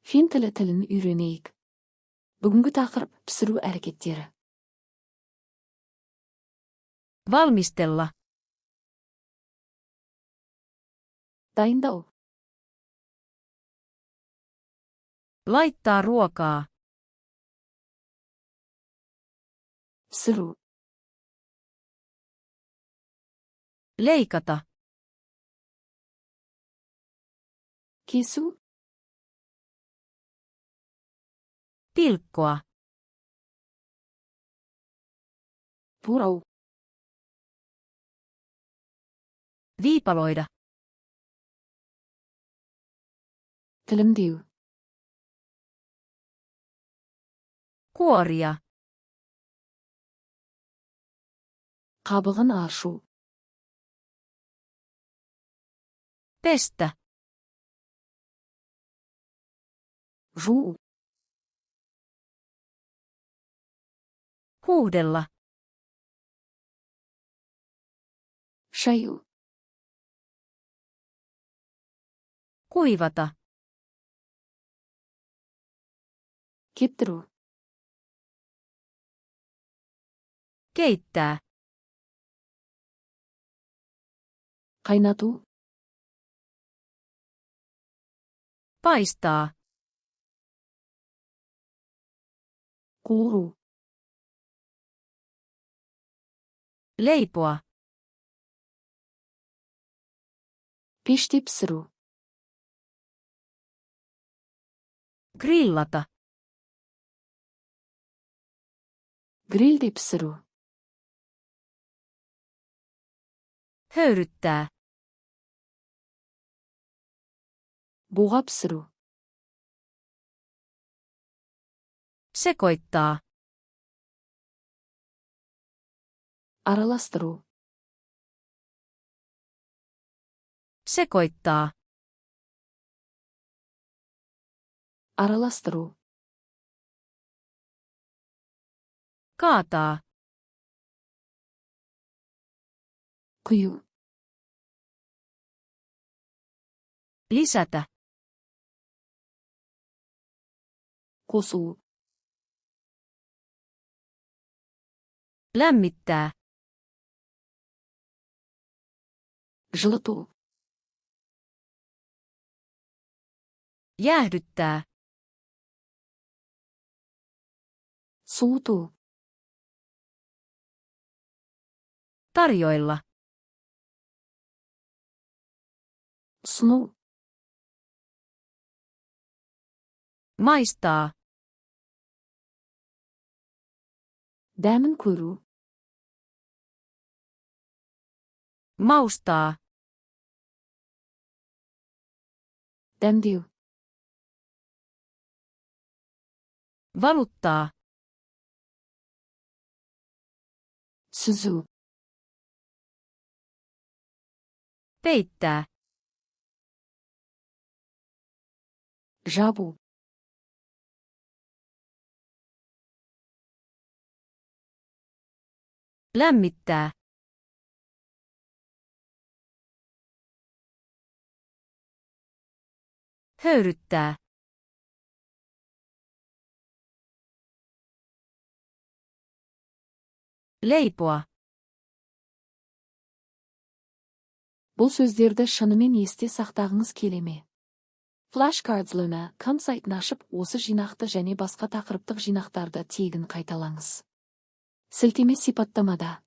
Fin tili tilini үйренейік. Бүгінгі taqырып pişirүү әрекеттері. Valmistella. Dayındау. Laittaa ruokaa. Pişirүү. Leikata. Kesүү. Pilkkoa. Турау. Viipaloida. Тілімдеу. Kuoria. Қабығын ашу. Pestä. Жуу. Huudella. Шаю. Kuivata. Кептіру. Keittää. Қайнату. Paistaa. Қуыру. Leipoa. Пеште пісіру. Grillata. Грилде пісіру. Höyryttää. Буға пісіру. Sekoittaa. Араластыру. Sekoittaa. Араластыру. Kaataa. Құю. Lisätä. Қосу. Lämmittää. Жылыту. Jäähdyttää. Суыту. Tarjoilla. Сұну. Maistaa. Дәмін көру. Maustaa. Дәмдеу. Valuttaa. Сүзу. Peittää. Жабу. Lämmittää. Höyryttää. Leipoa. Бұл сөздерді шынымен есте сақтағыңыз келе ме? Flashcards.com сайтын ашып, осы жинақты және басқа тақырыптық жинақтарды тегін қайталаңыз. Сілтеме сипаттамада.